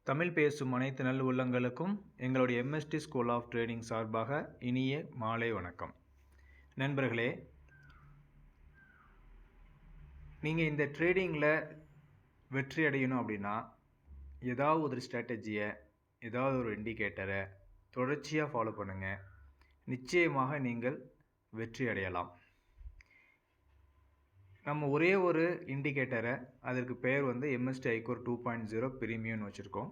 தமிழ் பேசும் அனைத்து நல் உள்ளங்களுக்கும் எங்களுடைய MST ஸ்கூல் ஆஃப் ட்ரேடிங் சார்பாக இனிய மாலை வணக்கம். நண்பர்களே, நீங்கள் இந்த ட்ரேடிங்கில் வெற்றி அடையணும் அப்படின்னா ஏதாவது ஒரு ஸ்ட்ராட்டஜியை, ஏதாவது ஒரு இண்டிகேட்டரை தொடர்ச்சியாக ஃபாலோ பண்ணுங்கள். நிச்சயமாக நீங்கள் வெற்றி அடையலாம். நம்ம ஒரே ஒரு இண்டிகேட்டரை, அதற்கு பெயர் வந்து MST iCore 2.0 ப்ரீமியம்னு வச்சுருக்கோம்.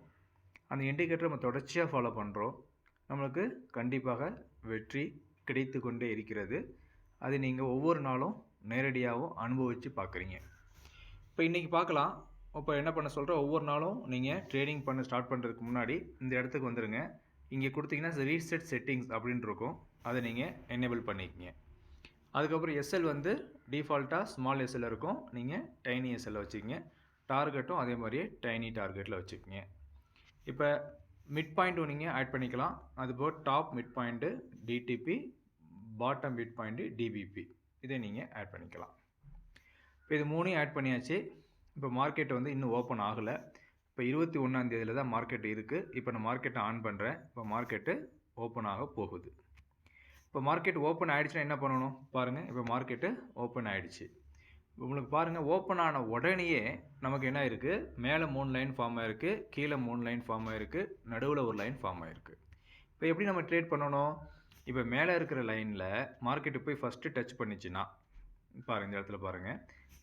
அந்த இண்டிகேட்டரை நம்ம தொடர்ச்சியாக ஃபாலோ பண்ணுறோம். நம்மளுக்கு கண்டிப்பாக வெற்றி கிடைத்து கொண்டே இருக்கிறது. அது நீங்கள் ஒவ்வொரு நாளும் நேரடியாகவும் அனுபவித்து பார்க்குறீங்க. இப்போ இன்றைக்கி பார்க்கலாம். இப்போ என்ன பண்ண சொல்கிறோம், ஒவ்வொரு நாளும் நீங்கள் ட்ரேடிங் பண்ண ஸ்டார்ட் பண்ணுறதுக்கு முன்னாடி இந்த இடத்துக்கு வந்துடுங்க. இங்கே கொடுத்தீங்கன்னா ரீசெட் செட்டிங்ஸ் அப்படின்னு இருக்கும், அதை நீங்கள் எனேபிள் பண்ணிக்கங்க. அதுக்கப்புறம் எஸ்எல் வந்து டிஃபால்ட்டாக ஸ்மால் எஸ்எல் இருக்கும், நீங்கள் டைனி எஸ்எல்ல வச்சுக்கோங்க. டார்கெட்டும் அதே மாதிரியே டைனி டார்கெட்டில் வச்சுக்கோங்க. இப்போ மிட் பாயிண்ட்டும் நீங்கள் ஆட் பண்ணிக்கலாம். அதுபோல் top mid point TDP, bottom mid point TBP, இதை நீங்கள் ஆட் பண்ணிக்கலாம். இப்போ இது மூணையும் ஆட் பண்ணியாச்சு. இப்போ மார்க்கெட் வந்து இன்னும் ஓப்பன் ஆகலை. இப்போ 21ஆம் தேதியில் தான் மார்க்கெட் இருக்குது. இப்போ நான் மார்க்கெட்டை ஆன் பண்ணுறேன். இப்போ மார்க்கெட்டு ஓப்பன் ஆக போகுது. இப்போ மார்க்கெட் ஓப்பன் ஆகிடுச்சுன்னா என்ன பண்ணணும் பாருங்கள். இப்போ மார்க்கெட்டு ஓப்பன் ஆகிடுச்சு. உங்களுக்கு பாருங்கள், ஓப்பன் ஆன உடனேயே நமக்கு என்ன இருக்குது, மேலே 3 லைன் ஃபார்ம் ஆகிருக்கு, கீழே 3 லைன் ஃபார்ம் ஆகிருக்கு, நடுவில் ஒரு லைன் ஃபார்ம் ஆகிருக்கு. இப்போ எப்படி நம்ம ட்ரேட் பண்ணணும், இப்போ மேலே இருக்கிற லைனில் மார்க்கெட்டு போய் ஃபஸ்ட்டு டச் பண்ணிச்சுன்னா பாருங்கள், இந்த இடத்துல பாருங்கள்,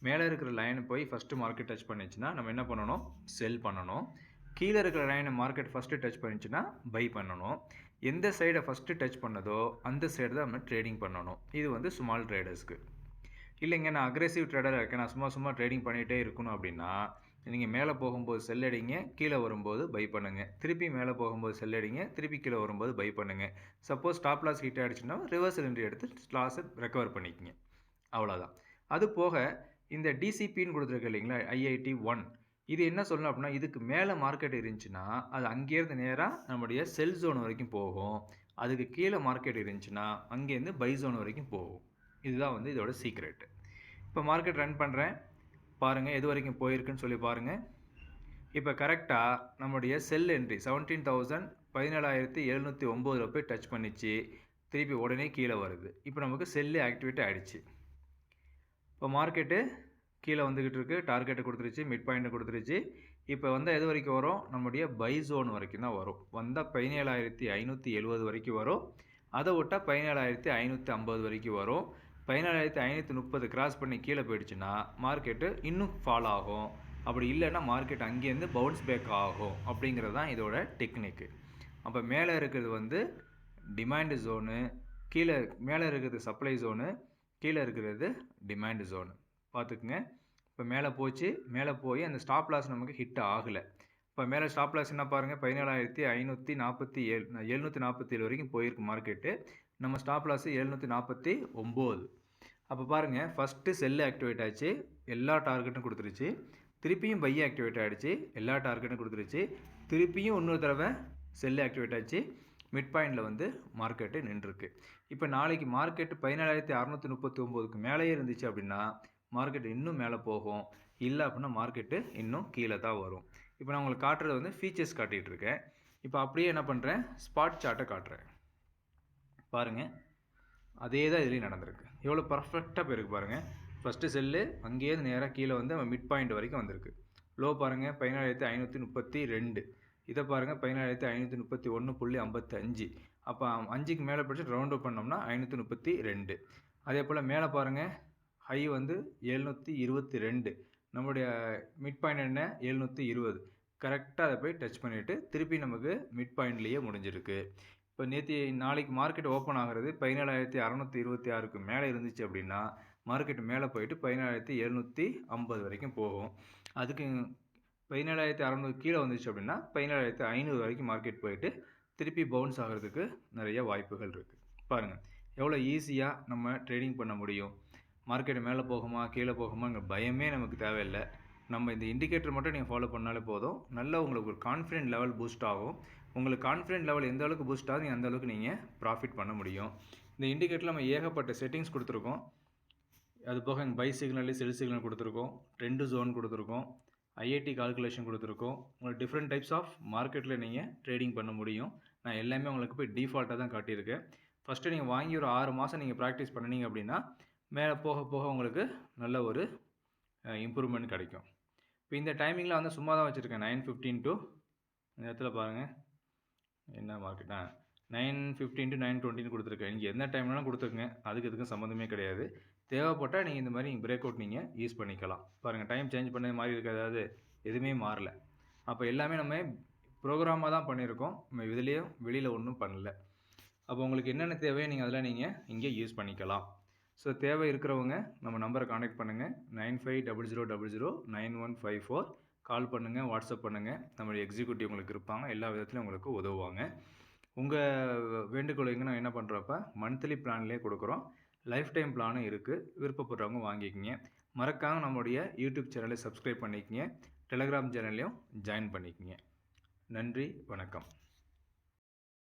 மேலே இருக்கிற லைனை போய் ஃபஸ்ட்டு மார்க்கெட் டச் பண்ணிச்சுன்னா நம்ம என்ன பண்ணணும், செல் பண்ணணும். கீழே இருக்கிற லைனை மார்க்கெட் ஃபஸ்ட்டு டச் பண்ணிச்சுன்னா பை பண்ணணும். எந்த சைடை ஃபஸ்ட்டு டச் பண்ணதோ அந்த சைடு தான் நம்ம ட்ரேடிங் பண்ணணும். இது வந்து ஸ்மால் ட்ரேடர்ஸ்க்கு. இல்லைங்க, நான் அக்ரெசிவ் ட்ரேடராக இருக்கேன், நான் சும்மா ட்ரேடிங் பண்ணிகிட்டே இருக்கணும் அப்படின்னா நீங்கள் மேலே போகும்போது செல் அடிங்க, கீழே வரும்போது பை பண்ணுங்கள். திருப்பி மேலே போகும்போது செல் அடிங்க, திருப்பி கீழே வரும்போது பை பண்ணுங்கள். சப்போஸ் ஸ்டாப் லாஸ் ஹிட் ஆகிடுச்சுன்னா ரிவர்சல் என்ட்ரி எடுத்து லாஸை ரெக்கவர் பண்ணிக்கங்க. அவ்வளோதான். அது போக இந்த டிசிபின்னு கொடுத்துருக்கு இல்லைங்களா, IIT 1, இது என்ன சொல்லணும் அப்படின்னா, இதுக்கு மேலே மார்க்கெட் இருந்துச்சுன்னா அது அங்கேருந்து நேராக நம்முடைய செல் ஜோன் வரைக்கும் போகும். அதுக்கு கீழே மார்க்கெட் இருந்துச்சுன்னா அங்கேருந்து பை ஜோன் வரைக்கும் போகும். இதுதான் வந்து இதோட சீக்ரெட்டு. இப்போ மார்க்கெட் ரன் பண்ணுறேன் பாருங்கள், எது வரைக்கும் போயிருக்குன்னு சொல்லி பாருங்கள். இப்போ கரெக்டாக நம்முடைய செல் என்ட்ரி 17,709 போய் டச் பண்ணிச்சு, திருப்பி உடனே கீழே வருது. இப்போ நமக்கு செல்லு ஆக்டிவேட் ஆகிடுச்சு. இப்போ மார்க்கெட்டு கீழே வந்துக்கிட்டு இருக்குது, டார்கெட்டை கொடுத்துருச்சு, மிட் பாயிண்ட்டை கொடுத்துருச்சு. இப்போ வந்தால் எது வரைக்கும் வரும், நம்முடைய பை ஜோன் வரைக்கும் தான் வரும். வந்தால் 17,570 வரைக்கும் வரும். அதை விட்டால் 17,550 வரைக்கும் வரும். 17,530 கிராஸ் பண்ணி கீழே போயிடுச்சுன்னா மார்க்கெட்டு இன்னும் ஃபால் ஆகும். அப்படி இல்லைன்னா மார்க்கெட் அங்கேருந்து பவுன்ஸ் பேக் ஆகும். அப்படிங்கிறது தான் இதோட டெக்னிக்கு. அப்போ மேலே இருக்கிறது வந்து டிமாண்டு ஜோனு, கீழே மேலே இருக்கிறது சப்ளை ஜோனு, கீழே இருக்கிறது டிமாண்டு ஜோனு. பார்த்துக்குங்க. இப்போ மேலே போச்சு, மேலே போய் அந்த ஸ்டாப் லாஸ் நமக்கு ஹிட் ஆகலை. இப்போ மேலே ஸ்டாப் லாஸ் என்ன பாருங்கள், 17,547 வரைக்கும் போயிருக்கு மார்க்கெட்டு. நம்ம ஸ்டாப் லாஸு 749. அப்போ பாருங்கள், ஃபஸ்ட்டு செல்லு ஆக்டிவேட் ஆச்சு, எல்லா டார்கெட்டும் கொடுத்துருச்சு. திருப்பியும் பை ஆக்டிவேட் ஆகிடுச்சு, எல்லா டார்கெட்டும் கொடுத்துருச்சு. திருப்பியும் இன்னொரு தடவை செல்லு ஆக்டிவேட் ஆச்சு, மிட் பாயிண்டில் வந்து மார்க்கெட்டு நின்றுருக்கு. இப்போ நாளைக்கு மார்க்கெட்டு 17,639க்கு மேலேயே இருந்துச்சு அப்படின்னா மார்க்கெட் இன்னும் மேலே போகும். இல்லை அப்படின்னா மார்க்கெட்டு இன்னும் கீழே தான் வரும். இப்போ நான் உங்களுக்கு காட்டுறது வந்து ஃபீச்சர்ஸ் காட்டிகிட்ருக்கேன். இப்போ அப்படியே என்ன பண்ணுறேன், ஸ்பாட் சார்ட்டை காட்டுறேன் பாருங்கள். அதே தான் இதுலேயும் நடந்திருக்கு. எவ்வளோ பர்ஃபெக்டாக போயிருக்கு பாருங்கள். ஃபஸ்ட்டு செல்லு அங்கேயிருந்து நேராக கீழே வந்து மிட் பாயிண்ட் வரைக்கும் வந்திருக்கு. லோ பாருங்கள் 17,532. இதை பாருங்கள் 17,531.55. அப்போ 5க்கு மேலே படிச்சு ரவுண்ட் அப் பண்ணோம்னா 532. அதே போல் மேலே பாருங்கள், ஹை வந்து 722. நம்மளுடைய மிட் பாயிண்ட் என்ன 720. கரெக்டாக அதை போய் டச் பண்ணிவிட்டு திருப்பி நமக்கு மிட் பாயிண்ட்லேயே முடிஞ்சிருக்கு. இப்போ நாளைக்கு மார்க்கெட் ஓப்பன் ஆகிறது 17,626க்கு மேலே இருந்துச்சு அப்படின்னா மார்க்கெட் மேலே போயிட்டு 17,750 வரைக்கும் போகும். அதுக்கு 17,600 கீழே வந்துச்சு அப்படின்னா 17,500 வரைக்கும் மார்க்கெட் போயிட்டு திருப்பி பவுன்ஸ் ஆகிறதுக்கு நிறைய வாய்ப்புகள் இருக்குது. பாருங்கள் எவ்வளோ ஈஸியாக நம்ம ட்ரேடிங் பண்ண முடியும். மார்க்கெட் மேலே போகுமா கீழே போகுமாங்கிற பயமே நமக்கு தேவையில்லை. நம்ம இந்த இண்டிகேட்டர் மட்டும் நீங்கள் ஃபாலோ பண்ணாலே போதும், நல்லா உங்களுக்கு ஒரு கான்ஃபிடென்ட் லெவல் பூஸ்ட் ஆகும். உங்களுக்கு கான்ஃபிடென்ட் லெவல் எந்த அளவுக்கு பூஸ்ட் ஆகுது அந்த அளவுக்கு நீங்கள் ப்ராஃபிட் பண்ண முடியும். இந்த இண்டிகேட்டரில் நம்ம ஏகப்பட்ட செட்டிங்ஸ் கொடுத்துருக்கோம். அது போக பை சிக்னல், செல் சிக்னல் கொடுத்துருக்கோம், ட்ரெண்டு ஜோன் கொடுத்துருக்கோம். ஐஐடி கால்குலேஷன் கொடுத்துருக்கோம். உங்களுக்கு டிஃப்ரெண்ட் டைப்ஸ் ஆஃப் மார்க்கெட்டில் நீங்கள் ட்ரேடிங் பண்ண முடியும். நான் எல்லாமே உங்களுக்கு போய் டிஃபால்ட்டாக தான் காட்டியிருக்கேன். ஃபஸ்ட்டு நீங்கள் வாங்கி ஒரு 6 மாதம் நீங்கள் ப்ராக்டிஸ் பண்ணினீங்க அப்படின்னா மேலே போக போக உங்களுக்கு நல்ல ஒரு இம்ப்ரூவ்மெண்ட் கிடைக்கும். இப்போ இந்த டைமிங்கில் வந்து சும்மா தான் வச்சுருக்கேன். 9:15 to இந்த இடத்துல பாருங்கள் என்ன மார்க்கெட்டா 9:15 to 9:20 கொடுத்துருக்கேன். நீங்கள் எந்த டைம்லாம் கொடுத்துருங்க, அதுக்கு இதுக்கும் சம்மந்தமே கிடையாது. தேவைப்பட்டால் நீங்கள் இந்த மாதிரி பிரேக் அவுட் நீங்கள் யூஸ் பண்ணிக்கலாம். பாருங்கள் டைம் சேஞ்ச் பண்ணது மாதிரி இருக்க, அதாவது எதுவுமே மாறல. அப்போ எல்லாமே நம்ம ப்ரோக்ராமாக தான் பண்ணியிருக்கோம். நம்ம இதுலேயும் வெளியில் ஒன்றும் பண்ணல. அப்போ உங்களுக்கு என்னென்ன தேவையோ நீங்கள் அதெல்லாம் நீங்கள் இங்கே யூஸ் பண்ணிக்கலாம். ஸோ தேவை இருக்கிறவங்க நம்ம நம்பரை காண்டாக்ட் பண்ணுங்கள். 9500009154 கால் பண்ணுங்கள், வாட்ஸ்அப் பண்ணுங்கள். நம்மளுடைய எக்ஸிக்யூட்டிவ் உங்களுக்கு இருப்பாங்க, எல்லா விதத்துலையும் உங்களுக்கு உதவுவாங்க. உங்கள் வேண்டுகோள் எங்கே நான் என்ன பண்ணுறப்ப மந்த்லி பிளான்லேயே கொடுக்குறோம். லைஃப் டைம் பிளானும் இருக்குது. விருப்பப்படுறவங்க வாங்கிக்கிங்க. மறக்காமல் நம்மளுடைய யூடியூப் சேனலை சப்ஸ்கிரைப் பண்ணிக்கங்க. டெலகிராம் சேனல்லையும் ஜாயின் பண்ணிக்கங்க. நன்றி, வணக்கம்.